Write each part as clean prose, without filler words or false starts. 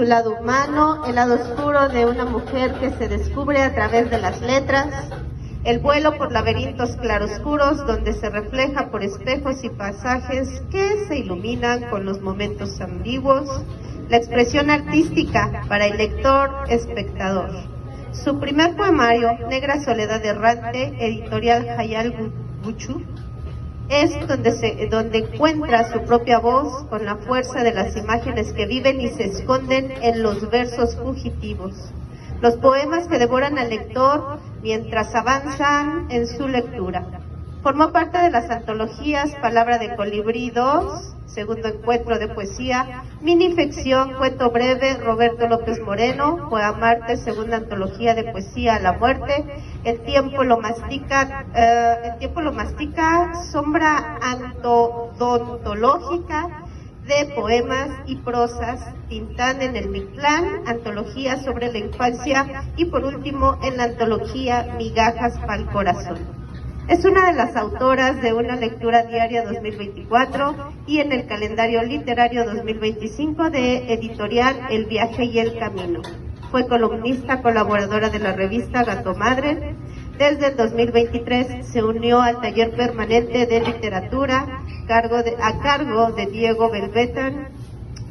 su lado humano, el lado oscuro de una mujer que se descubre a través de las letras, el vuelo por laberintos claroscuros donde se refleja por espejos y pasajes que se iluminan con los momentos ambiguos, la expresión artística para el lector espectador. Su primer poemario, Negra Soledad Errante, editorial Hayal Buchu, es donde encuentra su propia voz con la fuerza de las imágenes que viven y se esconden en los versos fugitivos. Los poemas que devoran al lector mientras avanzan en su lectura. Formó parte de las antologías Palabra de Colibrí 2, segundo encuentro de poesía, Minificción, cuento breve, Roberto López Moreno, Poemarte, segunda antología de poesía a la muerte, El tiempo lo mastica, sombra odontológica de poemas y prosas, Tintán en el Mictlán, antología sobre la infancia y por último en la antología Migajas pa'l Corazón. Es una de las autoras de Una Lectura Diaria 2024 y en el calendario literario 2025 de editorial El Viaje y el Camino. Fue columnista colaboradora de la revista Gato Madre. Desde el 2023 se unió al taller permanente de literatura a cargo de Diego Belvetan,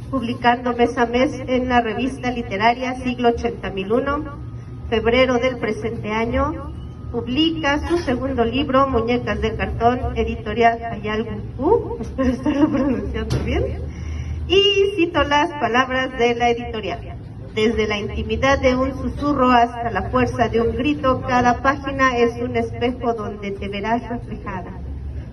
publicando mes a mes en la revista literaria Siglo 80.001. Febrero del presente año publica su segundo libro, Muñecas de Cartón, editorial Hayal Buchu, espero estarlo pronunciando bien, y cito las palabras de la editorial. Desde la intimidad de un susurro hasta la fuerza de un grito, cada página es un espejo donde te verás reflejada.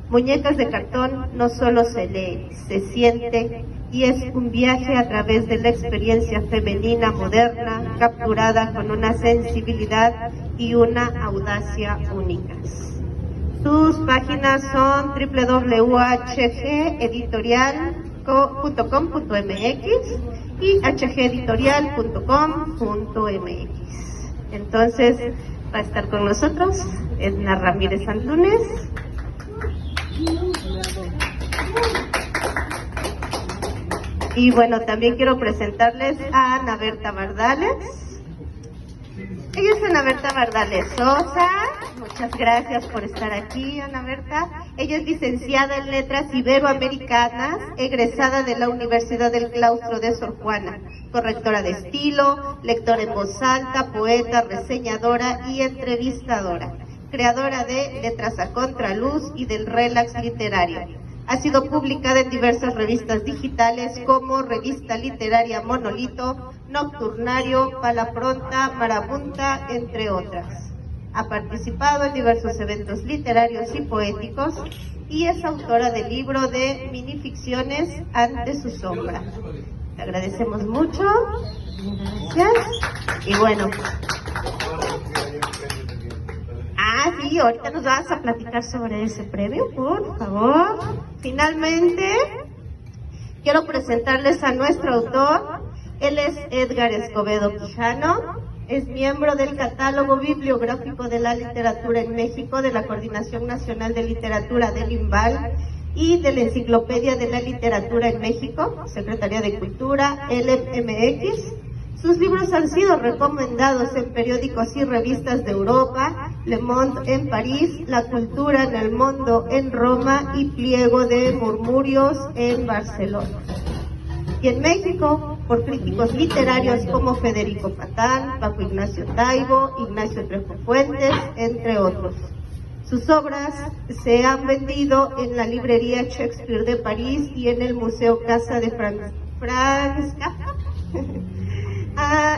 Muñecas de Cartón no solo se lee, se siente, y es un viaje a través de la experiencia femenina moderna, capturada con una sensibilidad y una audacia únicas. Sus páginas son www.hgeditorial.com.mx y hgeditorial.com.mx. Entonces, va a estar con nosotros Edna Ramírez Antunes. Y bueno, también quiero presentarles a Ana Berta Bardales. Ella es Ana Berta Bardales Sosa. Muchas gracias por estar aquí, Ana Berta. Ella es licenciada en Letras Iberoamericanas, egresada de la Universidad del Claustro de Sor Juana, correctora de estilo, lectora en voz alta, poeta, reseñadora y entrevistadora, creadora de Letras a Contraluz y del Relax Literario. Ha sido publicada en diversas revistas digitales como Revista Literaria Monolito, Nocturnario, Palapronta, Marabunta, entre otras. Ha participado en diversos eventos literarios y poéticos y es autora del libro de minificciones Ante su sombra. Te agradecemos mucho. Gracias. Y bueno. Sí, ahorita nos vas a platicar sobre ese premio, por favor. Finalmente, quiero presentarles a nuestro autor. Él es Edgar Escobedo Quijano, es miembro del Catálogo Bibliográfico de la Literatura en México, de la Coordinación Nacional de Literatura del IMBAL y de la Enciclopedia de la Literatura en México, Secretaría de Cultura, LMX. Sus libros han sido recomendados en periódicos y revistas de Europa, Le Monde en París, La Cultura en el Mundo en Roma y Pliego de Murmurios en Barcelona. Y en México, por críticos literarios como Federico Patán, Paco Ignacio Taibo, Ignacio Trejo Fuentes, entre otros. Sus obras se han vendido en la librería Shakespeare de París y en el Museo Casa de Franz Kafka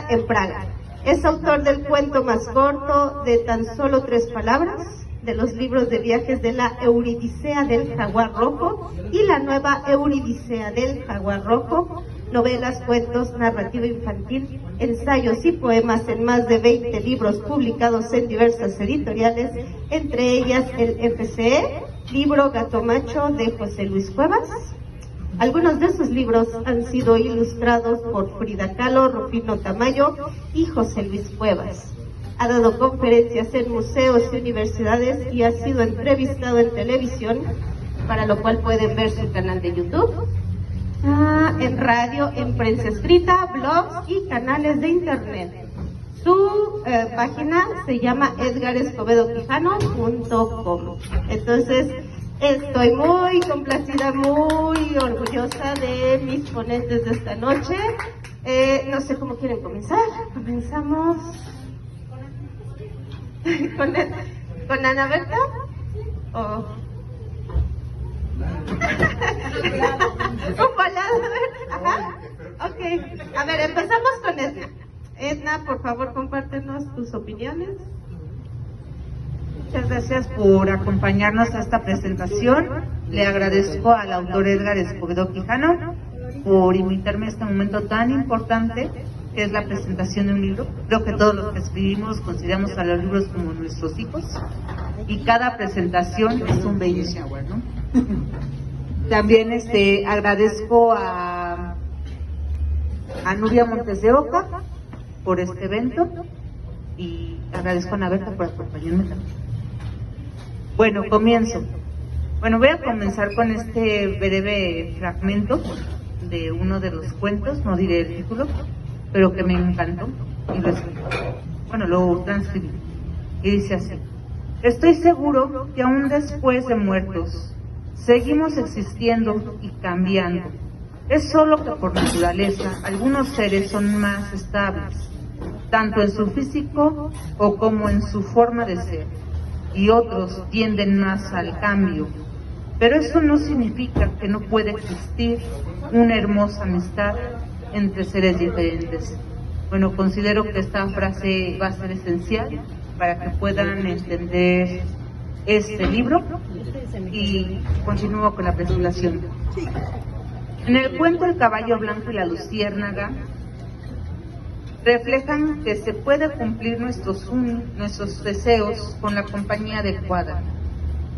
en Praga. Es autor del cuento más corto de tan solo 3 palabras, de los libros de viajes de la Euridicea del Jaguar Rojo y la nueva Euridicea del Jaguar Rojo, novelas, cuentos, narrativa infantil, ensayos y poemas en más de 20 libros publicados en diversas editoriales, entre ellas el FCE, libro Gato Macho de José Luis Cuevas. Algunos de sus libros han sido ilustrados por Frida Kahlo, Rufino Tamayo y José Luis Cuevas. Ha dado conferencias en museos y universidades y ha sido entrevistado en televisión, para lo cual pueden ver su canal de YouTube. en radio, en prensa escrita, blogs y canales de internet. Su página se llama edgarescobedoquijano.com. Entonces, estoy muy complacida, muy orgullosa de mis ponentes de esta noche. No sé cómo quieren comenzar. Comenzamos con Ana Berta. ¿O? Un volado, ajá. Ok, a ver, empezamos con Edna. Edna, por favor, compártenos tus opiniones. Muchas gracias por acompañarnos a esta presentación. Le agradezco al autor Edgar Escobedo Quijano por invitarme a este momento tan importante que es la presentación de un libro. Creo que todos los que escribimos consideramos a los libros como nuestros hijos y cada presentación es un baby shower, ¿no? También agradezco a Nubia Montes de Oca por este evento y agradezco a Ana Berta por acompañarme también. Bueno, comienzo. Bueno, voy a comenzar con este breve fragmento de uno de los cuentos, no diré el título, pero que me encantó y lo transcribí. Y dice así: estoy seguro que aún después de muertos seguimos existiendo y cambiando. Es solo que por naturaleza algunos seres son más estables, tanto en su físico o como en su forma de ser, y otros tienden más al cambio. Pero eso no significa que no pueda existir una hermosa amistad entre seres diferentes. Bueno, considero que esta frase va a ser esencial para que puedan entender este libro y continúo con la presentación. En el cuento El caballo blanco y la luciérnaga reflejan que se puede cumplir nuestros deseos con la compañía adecuada,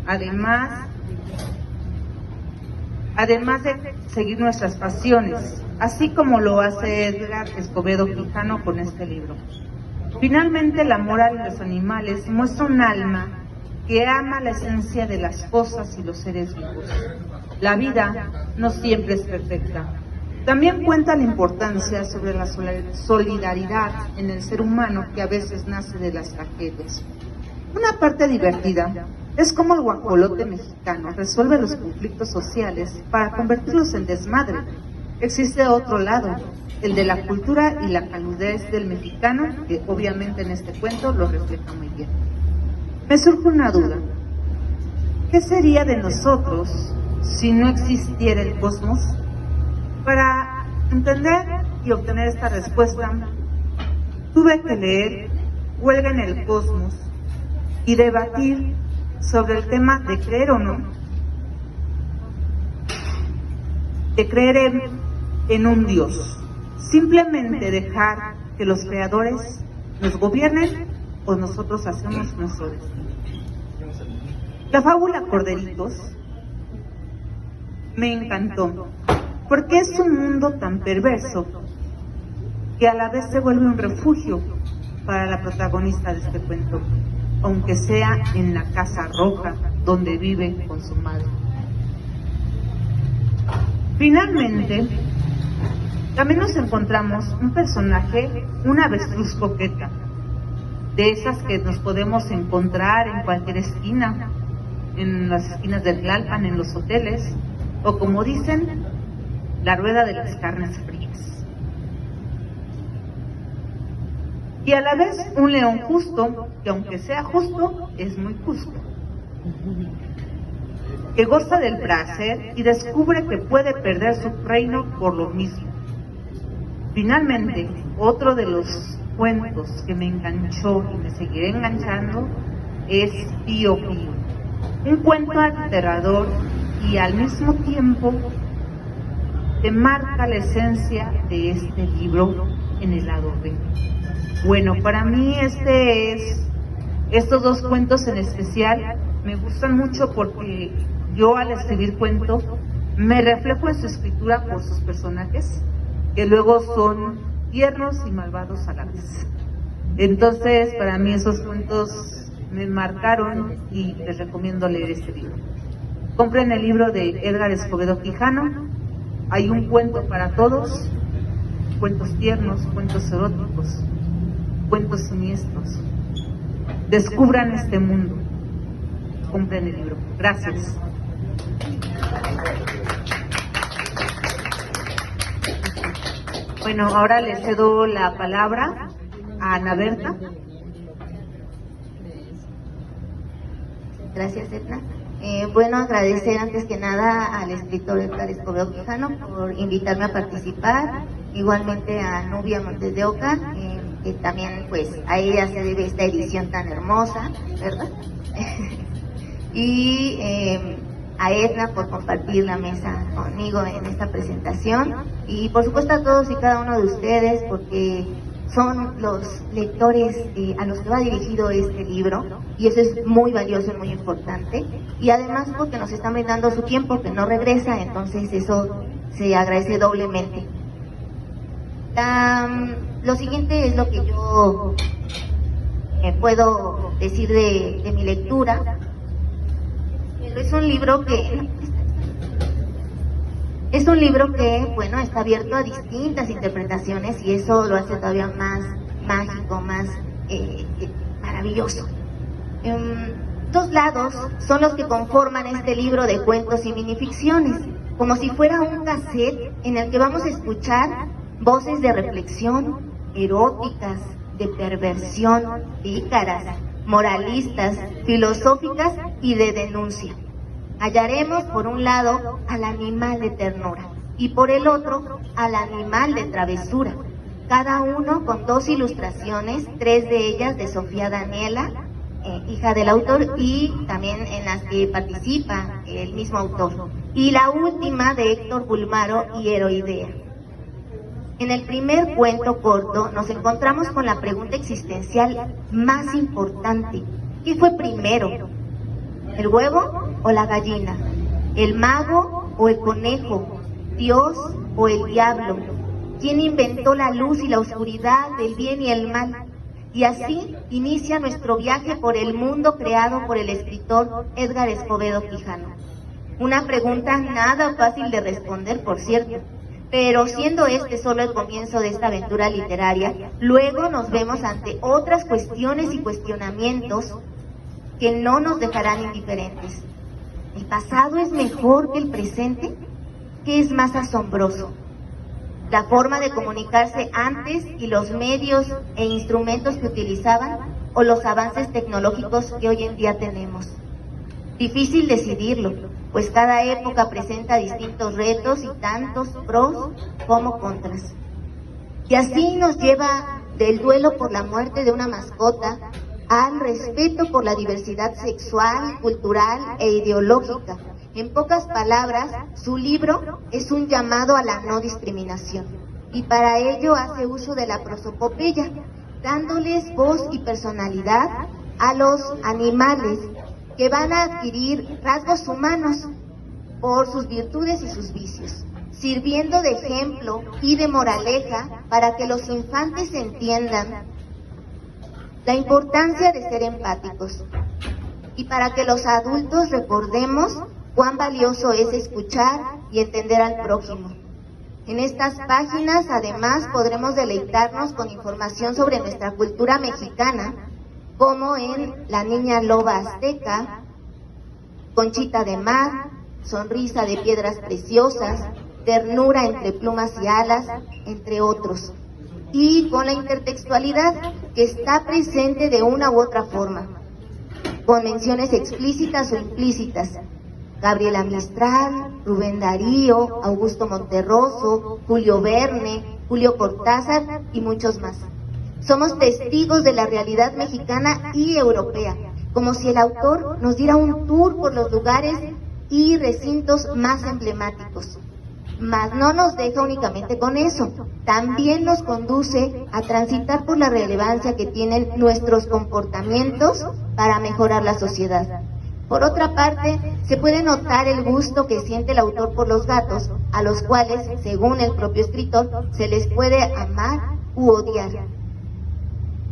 además de seguir nuestras pasiones, así como lo hace Edgar Escobedo Quijano con este libro. Finalmente, la moral de los animales muestra un alma que ama la esencia de las cosas y los seres vivos. La vida no siempre es perfecta. También cuenta la importancia sobre la solidaridad en el ser humano que a veces nace de las tragedias. Una parte divertida es cómo el guajolote mexicano resuelve los conflictos sociales para convertirlos en desmadre. Existe otro lado, el de la cultura y la calidez del mexicano, que obviamente en este cuento lo refleja muy bien. Me surge una duda. ¿Qué sería de nosotros si no existiera el cosmos? Para entender y obtener esta respuesta, tuve que leer Huelga en el Cosmos y debatir sobre el tema de creer o no, de creer en un Dios, simplemente dejar que los creadores nos gobiernen o nosotros hacemos nuestro destino. La fábula Corderitos me encantó, porque es un mundo tan perverso que a la vez se vuelve un refugio para la protagonista de este cuento, aunque sea en la casa roja donde vive con su madre. Finalmente, también nos encontramos un personaje, una avestruz coqueta, de esas que nos podemos encontrar en cualquier esquina, en las esquinas del Tlalpan, en los hoteles, o como dicen, la rueda de las carnes frías. Y a la vez un león justo, que aunque sea justo, es muy justo, que goza del placer y descubre que puede perder su reino por lo mismo. Finalmente, otro de los cuentos que me enganchó y me seguiré enganchando es Pío Pío, un cuento aterrador y al mismo tiempo te marca la esencia de este libro en el lado B. Bueno, para mí estos dos cuentos en especial me gustan mucho porque yo al escribir cuentos me reflejo en su escritura por sus personajes, que luego son tiernos y malvados a la vez. Entonces, para mí esos cuentos me marcaron y les recomiendo leer este libro. Compren el libro de Edgar Escobedo Quijano, Hay un cuento para todos, cuentos tiernos, cuentos eróticos, cuentos siniestros. Descubran este mundo. Compren el libro. Gracias. Bueno, ahora le cedo la palabra a Ana Berta. Gracias, Edna. Bueno, agradecer antes que nada al escritor Edgar Escobedo Quijano por invitarme a participar, igualmente a Nubia Montes de Oca, que también pues a ella se debe esta edición tan hermosa, ¿verdad? Y a Edna por compartir la mesa conmigo en esta presentación, y por supuesto a todos y cada uno de ustedes, porque son los lectores a los que va dirigido este libro, y eso es muy valioso y muy importante, y además porque nos están brindando su tiempo que no regresa, entonces eso se agradece doblemente. Lo siguiente es lo que yo puedo decir de mi lectura. Es un libro que, bueno, está abierto a distintas interpretaciones, y eso lo hace todavía más mágico, más maravilloso. Dos lados son los que conforman este libro de cuentos y minificciones, como si fuera un cassette en el que vamos a escuchar voces de reflexión, eróticas, de perversión, pícaras, moralistas, filosóficas y de denuncia. Hallaremos por un lado al animal de ternura y por el otro al animal de travesura, cada uno con dos ilustraciones, tres de ellas de Sofía Daniela, hija del autor, y también en las que participa el mismo autor, y la última de Héctor Bulmaro y Heroidea. En el primer cuento corto nos encontramos con la pregunta existencial más importante: ¿qué fue primero? ¿El huevo o la gallina? ¿El mago o el conejo? ¿Dios o el diablo? ¿Quién inventó la luz y la oscuridad, el bien y el mal? Y así inicia nuestro viaje por el mundo creado por el escritor Edgar Escobedo Quijano. Una pregunta nada fácil de responder, por cierto, pero siendo este solo el comienzo de esta aventura literaria, luego nos vemos ante otras cuestiones y cuestionamientos que no nos dejarán indiferentes. ¿El pasado es mejor que el presente? ¿Qué es más asombroso? ¿La forma de comunicarse antes y los medios e instrumentos que utilizaban, o los avances tecnológicos que hoy en día tenemos? Difícil decidirlo, pues cada época presenta distintos retos y tantos pros como contras. Y así nos lleva del duelo por la muerte de una mascota al respeto por la diversidad sexual, cultural e ideológica. En pocas palabras, su libro es un llamado a la no discriminación, y para ello hace uso de la prosopopeya, dándoles voz y personalidad a los animales que van a adquirir rasgos humanos por sus virtudes y sus vicios, sirviendo de ejemplo y de moraleja para que los infantes entiendan la importancia de ser empáticos, y para que los adultos recordemos cuán valioso es escuchar y entender al prójimo. En estas páginas, además, podremos deleitarnos con información sobre nuestra cultura mexicana, como en La Niña Loba Azteca, Conchita de Mar, Sonrisa de Piedras Preciosas, Ternura entre Plumas y Alas, entre otros, y con la intertextualidad que está presente de una u otra forma, con menciones explícitas o implícitas: Gabriela Mistral, Rubén Darío, Augusto Monterroso, Julio Verne, Julio Cortázar y muchos más. Somos testigos de la realidad mexicana y europea, como si el autor nos diera un tour por los lugares y recintos más emblemáticos. Mas no nos deja únicamente con eso, también nos conduce a transitar por la relevancia que tienen nuestros comportamientos para mejorar la sociedad. Por otra parte, se puede notar el gusto que siente el autor por los gatos, a los cuales, según el propio escritor, se les puede amar u odiar,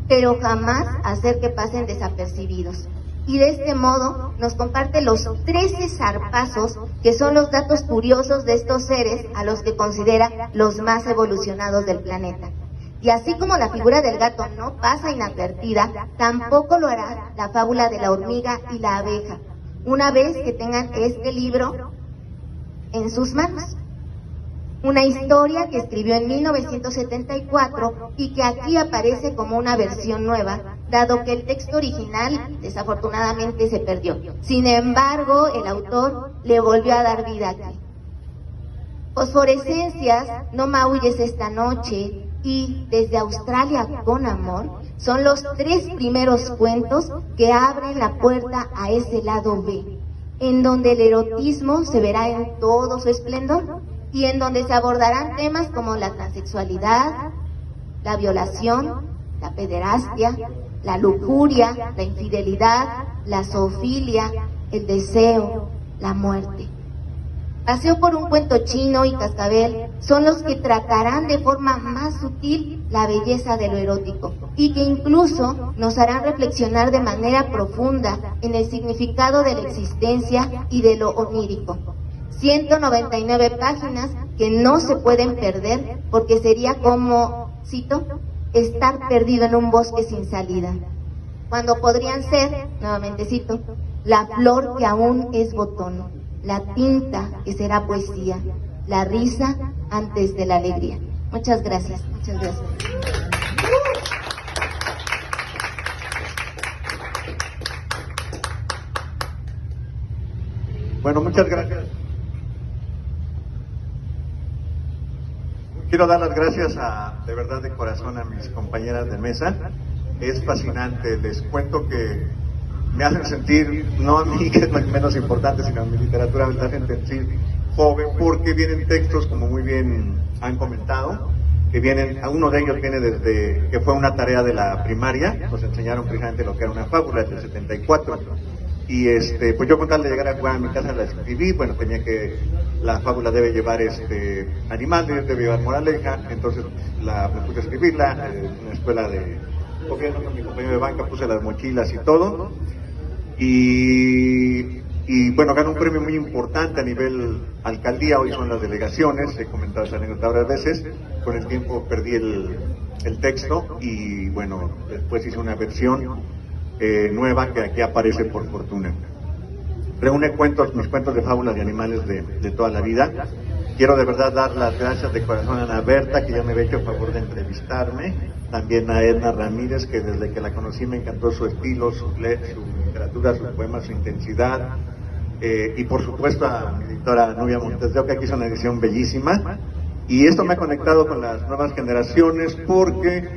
pero jamás hacer que pasen desapercibidos. y de este modo nos comparte los 13 zarpazos que son los datos curiosos de estos seres a los que considera los más evolucionados del planeta. Y así como la figura del gato no pasa inadvertida, tampoco lo hará la fábula de la hormiga y la abeja, una vez que tengan este libro en sus manos. Una historia que escribió en 1974 y que aquí aparece como una versión nueva, dado que el texto original desafortunadamente se perdió. Sin embargo, el autor le volvió a dar vida aquí. Fosforescencias, No maulles esta noche y Desde Australia con amor son los 3 primeros cuentos que abren la puerta a ese lado B, en donde el erotismo se verá en todo su esplendor y en donde se abordarán temas como la transexualidad, la violación, la pederastia, la lujuria, la infidelidad, la zoofilia, el deseo, la muerte. Paseo por un cuento chino y Cascabel son los que tratarán de forma más sutil la belleza de lo erótico y que incluso nos harán reflexionar de manera profunda en el significado de la existencia y de lo onírico. 199 páginas que no se pueden perder porque sería como, cito, estar perdido en un bosque sin salida. Cuando podrían ser, nuevamente cito, la flor que aún es botón, la tinta que será poesía, la risa antes de la alegría. Muchas gracias, muchas gracias. Bueno, muchas gracias. Quiero dar las gracias de verdad de corazón a mis compañeras de mesa. Es fascinante, les cuento que me hacen sentir, no a mí, que es lo menos importante, sino a mi literatura, me hacen sentir joven, porque vienen textos, como muy bien han comentado, que vienen, uno de ellos viene desde que fue una tarea de la primaria, nos enseñaron precisamente lo que era una fábula del 74, y pues yo con tal de llegar a jugar a mi casa la escribí, bueno, tenía que, la fábula debe llevar animales, debe llevar moraleja, entonces me puse a escribirla en una escuela de gobierno con mi compañero de banca, puse las mochilas y todo, y bueno, ganó un premio muy importante a nivel alcaldía, hoy son las delegaciones, he comentado esa anécdota varias veces, con el tiempo perdí el texto y bueno, después hice una versión nueva que aquí aparece por fortuna. Reúne mis cuentos de fábulas de animales de toda la vida. Quiero de verdad dar las gracias de corazón a Ana Berta, que ya me había hecho el favor de entrevistarme, también a Edna Ramírez, que desde que la conocí me encantó su estilo, su literatura, sus poemas, su intensidad, y por supuesto a mi editora Nubia Montes de Oca, que hizo una edición bellísima, y esto me ha conectado con las nuevas generaciones, porque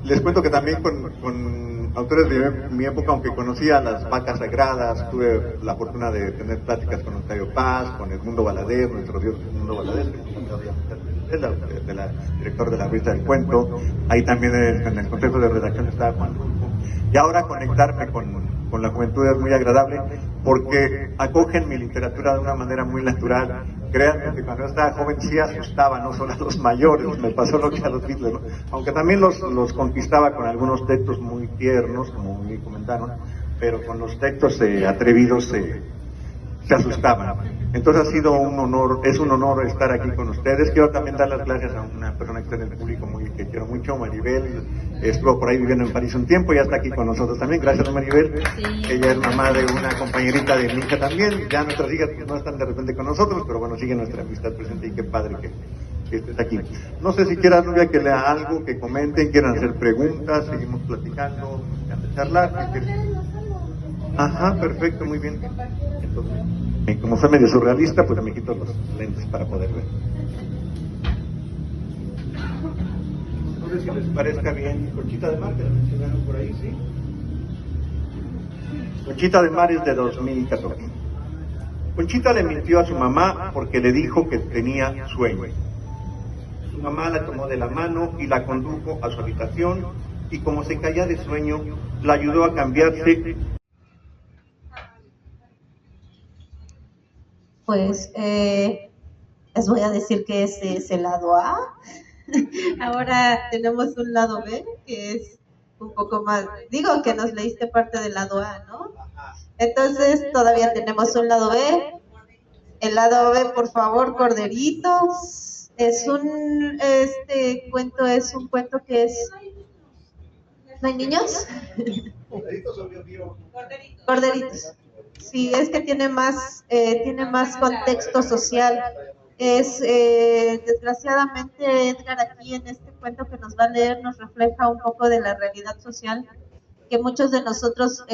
les cuento que también con autores de mi época, aunque conocía las vacas sagradas, tuve la fortuna de tener pláticas con Octavio Paz, con Edmundo Valadez, nuestro dios Edmundo Valadez, que es director de la revista del cuento, ahí también en el consejo de redacción estaba Juan Rulfo, y ahora conectarme con la juventud es muy agradable, porque acogen mi literatura de una manera muy natural. Créanme que cuando yo estaba joven sí asustaba, no solo a los mayores, me pasó lo que a los Beatles, ¿no? Aunque también los conquistaba con algunos textos muy tiernos, como me comentaron, pero con los textos atrevidos se asustaban. Entonces ha sido un honor, es un honor estar aquí con ustedes. Quiero también dar las gracias a una persona que está en el público que quiero mucho, Maribel, estuvo por ahí viviendo en París un tiempo, ya está aquí con nosotros también. Gracias, Maribel. Sí. Ella es mamá de una compañerita de mi hija también, ya nuestras hijas no están de repente con nosotros, pero bueno, sigue nuestra amistad presente y qué padre que estés aquí. No sé si quieras, Nubia, que lea algo, que comenten, quieran hacer preguntas, seguimos platicando, charlar. Ajá, perfecto, muy bien. Entonces, como soy medio surrealista, pues me quito los lentes para poder ver. No sé si les parezca bien Conchita de Mar, que la mencionaron por ahí, ¿sí? Conchita de Mar es de 2014. Conchita le mintió a su mamá porque le dijo que tenía sueño. Su mamá la tomó de la mano y la condujo a su habitación, y como se caía de sueño, la ayudó a cambiarse. Pues les voy a decir que ese es el lado A. Ahora tenemos un lado B, que es un poco más. Digo que nos leíste parte del lado A, ¿no? Entonces todavía tenemos un lado B. El lado B, por favor, Corderitos. Este cuento es un cuento que es... ¿No hay niños? Corderitos. Sí, es que tiene más contexto social. Desgraciadamente, Edgar aquí en este cuento que nos va a leer nos refleja un poco de la realidad social que muchos de nosotros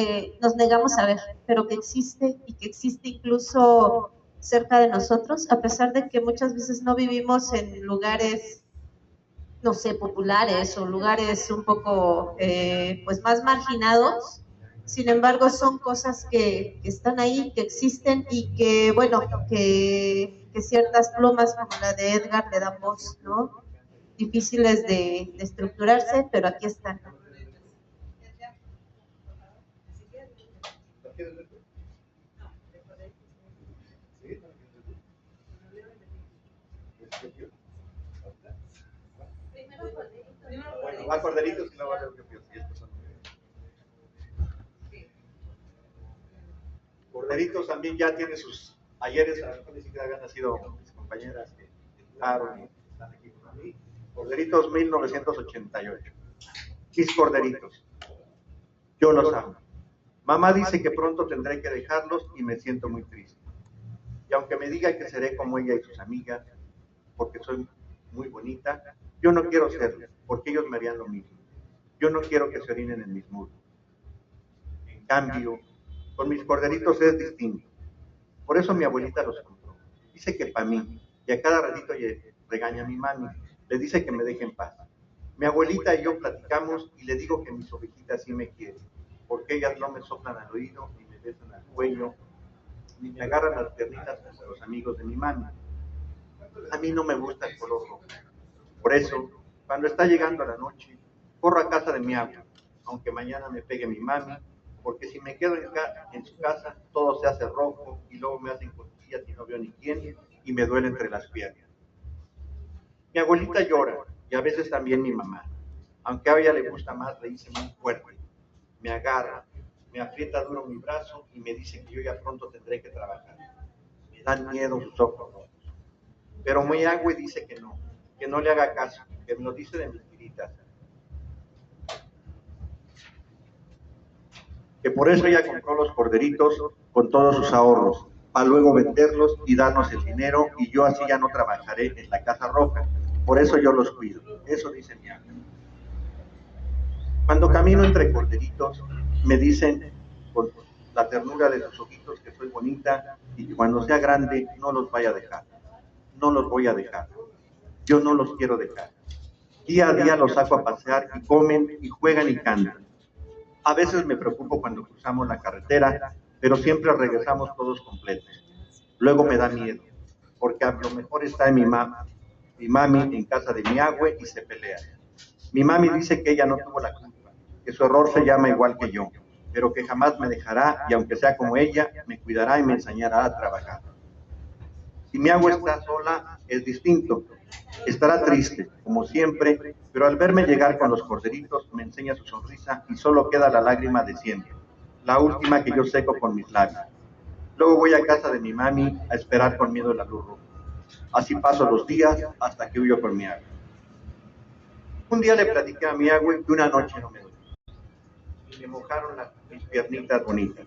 nos negamos a ver, pero que existe y que existe incluso cerca de nosotros, a pesar de que muchas veces no vivimos en lugares, no sé, populares o lugares un poco pues más marginados. Sin embargo, son cosas que están ahí, que existen y que, bueno, que ciertas plumas como la de Edgar le dan voz, ¿no? Difíciles de estructurarse, pero aquí están. Bueno, va Corderitos y luego va a ver qué Corderitos también ya tiene sus ayeres, a lo mejor ni siquiera habían nacido mis compañeras que jugaron y están aquí con mí. Corderitos 1988. Mis Corderitos, yo los amo. Mamá dice que pronto tendré que dejarlos y me siento muy triste. Y aunque me diga que seré como ella y sus amigas, porque soy muy bonita, yo no quiero serlo, porque ellos me harían lo mismo. Yo no quiero que se orinen en mis muslos. En cambio, con mis Corderitos es distinto. Por eso mi abuelita los compró. Dice que para mí, y a cada ratito regaña a mi mami, le dice que me deje en paz. Mi abuelita y yo platicamos y le digo que mis ovejitas sí me quieren, porque ellas no me soplan al oído, ni me besan al cuello, ni me agarran las piernitas como los amigos de mi mami. A mí no me gusta el color rojo. Por eso, cuando está llegando la noche, corro a casa de mi abuela, aunque mañana me pegue mi mami, porque si me quedo en su casa, todo se hace rojo y luego me hacen cosquillas y no veo ni quién y me duele entre las piernas. Mi abuelita llora y a veces también mi mamá. Aunque a ella le gusta más reírse muy fuerte. Me agarra, me aprieta duro mi brazo y me dice que yo ya pronto tendré que trabajar. Me dan miedo sus ojos rojos. Pero mi agua dice que no le haga caso, que me lo dice de mentiritas. Que por eso ella compró los Corderitos con todos sus ahorros, para luego venderlos y darnos el dinero, y yo así ya no trabajaré en la Casa Roja. Por eso yo los cuido. Eso dice mi agua. Cuando camino entre Corderitos, me dicen con la ternura de sus ojitos que soy bonita y que cuando sea grande no los vaya a dejar. No los voy a dejar. Yo no los quiero dejar. Día a día los saco a pasear y comen y juegan y cantan. A veces me preocupo cuando cruzamos la carretera, pero siempre regresamos todos completos. Luego me da miedo, porque a lo mejor está en mi mami en casa de mi agüe y se pelea. Mi mami dice que ella no tuvo la culpa, que su error se llama igual que yo, pero que jamás me dejará y aunque sea como ella, me cuidará y me enseñará a trabajar. Si mi agua está sola, es distinto. Estará triste, como siempre, pero al verme llegar con los Corderitos, me enseña su sonrisa y solo queda la lágrima de siempre, la última que yo seco con mis labios. Luego voy a casa de mi mami a esperar con miedo la luz roja. Así paso los días hasta que huyo con mi agua. Un día le platiqué a mi agua que una noche no me dormí. Y me mojaron mis piernitas bonitas.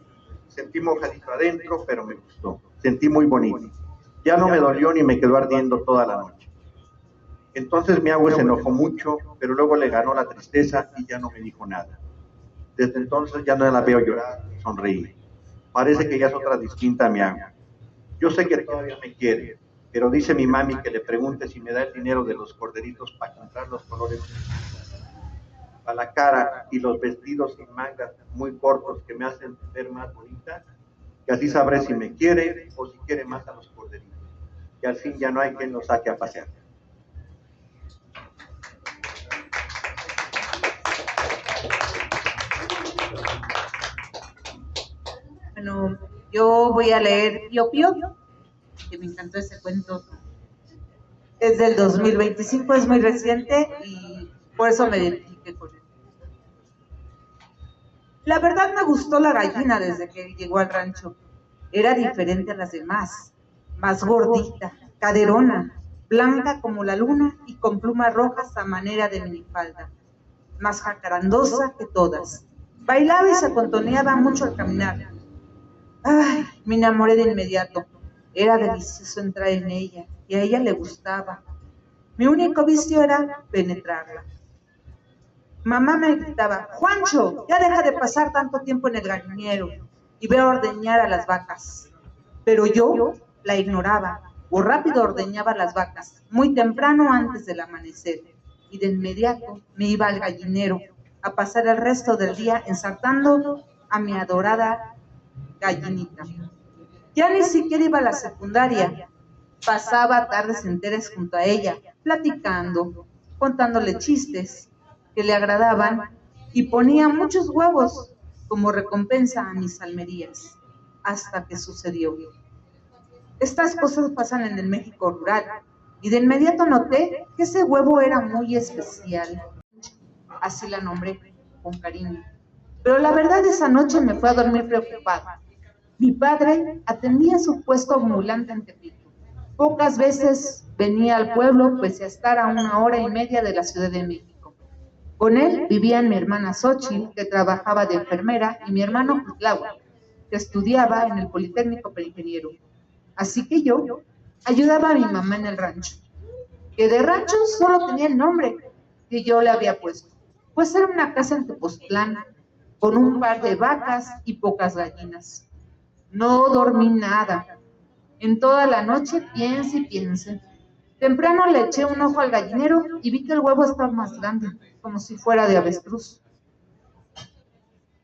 Sentí mojadito adentro, pero me gustó. Sentí muy bonito. Ya no me dolió ni me quedó ardiendo toda la noche. Entonces mi agua se enojó mucho, pero luego le ganó la tristeza y ya no me dijo nada. Desde entonces ya no la veo llorar ni sonreír. Parece que ya es otra distinta a mi agua. Yo sé que todavía me quiere, pero dice mi mami que le pregunte si me da el dinero de los Corderitos para comprar los colores para la cara y los vestidos sin mangas muy cortos que me hacen ver más bonita, que así sabré si me quiere o si quiere más a los Corderitos. Y al fin ya no hay quien los saque a pasear. Bueno, yo voy a leer Pío Pío, que me encantó ese cuento. Es del 2025, es muy reciente y por eso me identifiqué con él. La verdad me gustó la gallina desde que llegó al rancho. Era diferente a las demás, más gordita, caderona, blanca como la luna y con plumas rojas a manera de minifalda, más jacarandosa que todas. Bailaba y se contoneaba mucho al caminar. Ay, me enamoré de inmediato. Era delicioso entrar en ella y a ella le gustaba. Mi único vicio era penetrarla. Mamá me gritaba: Juancho, ya deja de pasar tanto tiempo en el gallinero y ve a ordeñar a las vacas. Pero yo la ignoraba o rápido ordeñaba las vacas, muy temprano antes del amanecer, y de inmediato me iba al gallinero a pasar el resto del día ensartando a mi adorada gallinita. Ya ni siquiera iba a la secundaria. Pasaba tardes enteras junto a ella, platicando, contándole chistes que le agradaban y ponía muchos huevos como recompensa a mis almerías, hasta que sucedió. Estas cosas pasan en el México rural y de inmediato noté que ese huevo era muy especial. Así la nombré con cariño. Pero la verdad, esa noche me fue a dormir preocupada. Mi padre atendía su puesto ambulante en Tepito. Pocas veces venía al pueblo, pese a estar a 1 hora y media de la Ciudad de México. Con él vivían mi hermana Xochitl, que trabajaba de enfermera, y mi hermano Cuitláhuac, que estudiaba en el Politécnico Peringeniero. Así que yo ayudaba a mi mamá en el rancho, que de rancho solo tenía el nombre que yo le había puesto, pues era una casa en Tepoztlán, con un par de vacas y pocas gallinas. No dormí nada. En toda la noche piense y piense. Temprano le eché un ojo al gallinero y vi que el huevo estaba más grande, como si fuera de avestruz.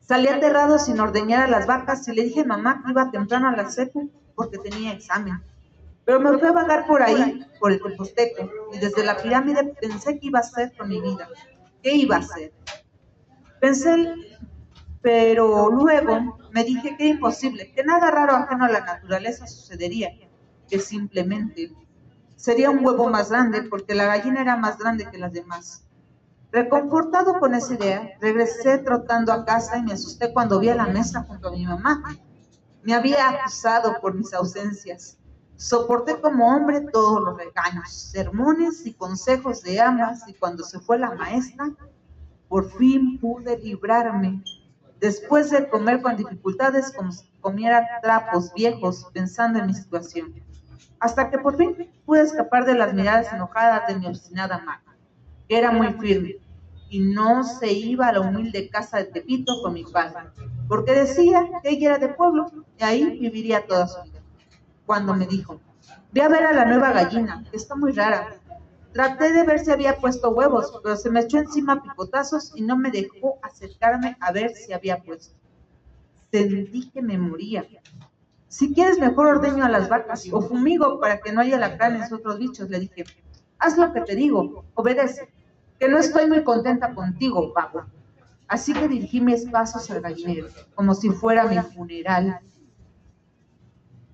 Salí aterrado sin ordeñar a las vacas y le dije a mamá que iba temprano a la secu porque tenía examen. Pero me fui a vagar por ahí, por el Teposteco, y desde la pirámide pensé qué iba a hacer con mi vida. ¿Qué iba a hacer? Pensé, pero luego me dije que era imposible, que nada raro ajeno a la naturaleza sucedería, que simplemente sería un huevo más grande porque la gallina era más grande que las demás. Reconfortado con esa idea, regresé trotando a casa y me asusté cuando vi a la mesa junto a mi mamá. Me había acusado por mis ausencias. Soporté como hombre todos los regaños, sermones y consejos de amas, y cuando se fue la maestra, por fin pude librarme. Después de comer con dificultades, como si comiera trapos viejos, pensando en mi situación. Hasta que por fin pude escapar de las miradas enojadas de mi obstinada madre, que era muy firme, y no se iba a la humilde casa de Tepito con mi padre, porque decía que ella era de pueblo, y ahí viviría toda su vida. Cuando me dijo: ve a ver a la nueva gallina, que está muy rara. Traté de ver si había puesto huevos, pero se me echó encima a picotazos y no me dejó acercarme a ver si había puesto. Sentí que me moría. Si quieres, mejor ordeño a las vacas o fumigo para que no haya alacranes u otros bichos, le dije. Haz lo que te digo, obedece, que no estoy muy contenta contigo, vago. Así que dirigí mis pasos al gallinero, como si fuera mi funeral.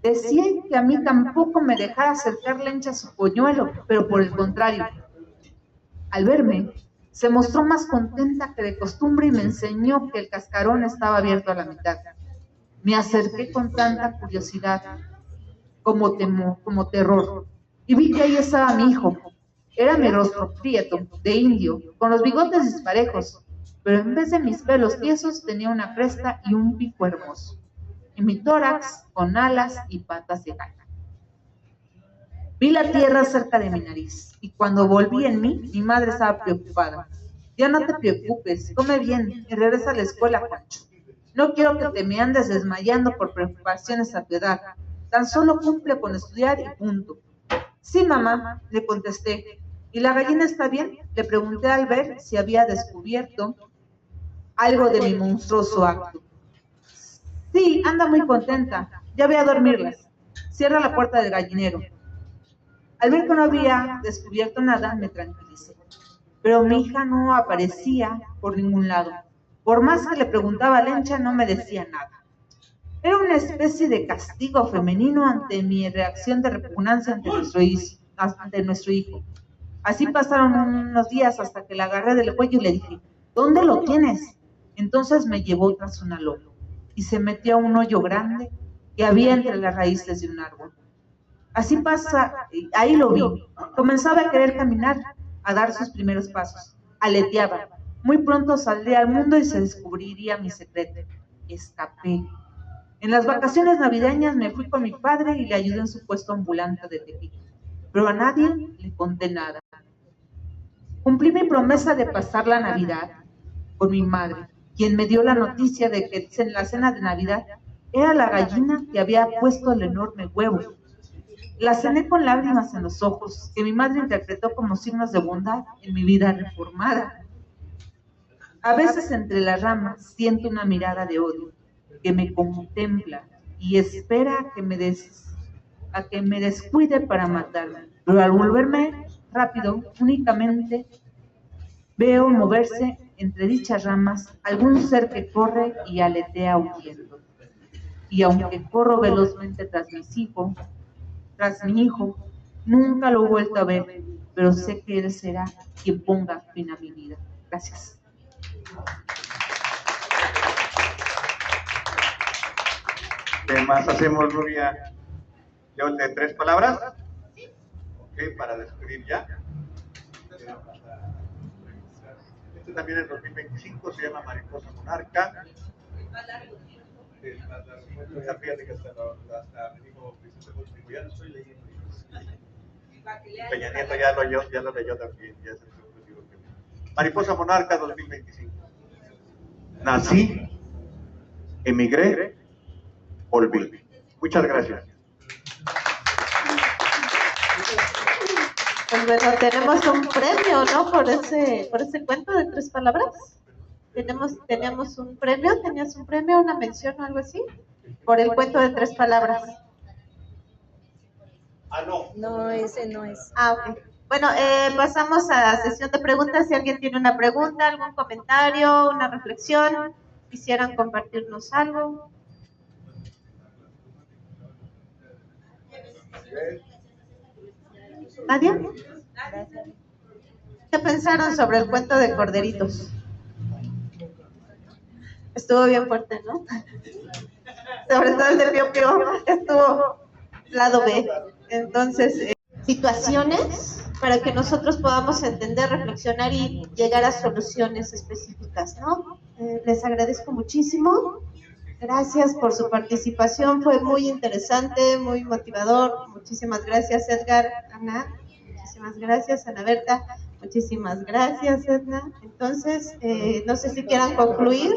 Decía que a mí tampoco me dejara acercar lencha a su polluelo, pero por el contrario, al verme, se mostró más contenta que de costumbre y me enseñó que el cascarón estaba abierto a la mitad. Me acerqué con tanta curiosidad como terror, y vi que ahí estaba mi hijo. Era mi rostro prieto, de indio, con los bigotes disparejos, pero en vez de mis pelos tiesos tenía una cresta y un pico hermoso. En mi tórax con alas y patas de gallina. Vi la tierra cerca de mi nariz, y cuando volví en mí, mi madre estaba preocupada. Ya no te preocupes, come bien y regresa a la escuela, Juancho. No quiero que te me andes desmayando por preocupaciones a tu edad. Tan solo cumple con estudiar y punto. Sí, mamá, le contesté. ¿Y la gallina está bien? Le pregunté al ver si había descubierto algo de mi monstruoso acto. Sí, anda muy contenta. Ya voy a dormirlas. Cierra la puerta del gallinero. Al ver que no había descubierto nada, me tranquilicé. Pero mi hija no aparecía por ningún lado. Por más que le preguntaba a Lencha, no me decía nada. Era una especie de castigo femenino ante mi reacción de repugnancia ante nuestro hijo. Así pasaron unos días hasta que la agarré del cuello y le dije: ¿dónde lo tienes? Entonces me llevó tras una loma y se metió a un hoyo grande que había entre las raíces de un árbol. Así pasa, ahí lo vi. Comenzaba a querer caminar, a dar sus primeros pasos. Aleteaba. Muy pronto saldría al mundo y se descubriría mi secreto. Escapé. En las vacaciones navideñas me fui con mi padre y le ayudé en su puesto ambulante de Tepic. Pero a nadie le conté nada. Cumplí mi promesa de pasar la Navidad con mi madre, quien me dio la noticia de que en la cena de Navidad era la gallina que había puesto el enorme huevo. La cené con lágrimas en los ojos, que mi madre interpretó como signos de bondad en mi vida reformada. A veces entre las ramas siento una mirada de odio que me contempla y espera a que me descuide para matarme. Pero al volverme rápido, únicamente veo moverse entre dichas ramas algún ser que corre y aletea huyendo. Y aunque corro velozmente tras mi hijo, nunca lo he vuelto a ver, pero sé que él será quien ponga fin a mi vida. Gracias. ¿Qué más hacemos, Rubia? ¿Leo el de 3 palabras? Ok, para describir ya. Este también en 2025 se llama Mariposa Monarca. Fíjate que hasta me dijo Vicente Fox, ya no estoy leyendo. Peña Nieto ya lo leyó también. Ya se Mariposa Monarca 2025. Nací, emigré, volví. Muchas gracias. Pues bueno, tenemos un premio, ¿no? Por ese cuento de 3 palabras. Tenemos un premio, ¿tenías un premio, una mención o algo así? Por el cuento de 3 palabras. No. No, ese no es. Ok. Bueno, pasamos a la sesión de preguntas. Si alguien tiene una pregunta, algún comentario, una reflexión, quisieran compartirnos algo. ¿Nadie? ¿Qué pensaron sobre el cuento de Corderitos? Estuvo bien fuerte, ¿no? Sobre todo el de Pío Pío, estuvo lado B. Entonces, situaciones para que nosotros podamos entender, reflexionar y llegar a soluciones específicas, ¿no? Les agradezco muchísimo. Gracias por su participación, fue muy interesante, muy motivador. Muchísimas gracias, Edgar, Ana. Muchísimas gracias, Ana Berta. Muchísimas gracias, Edna. Entonces, no sé si quieran concluir.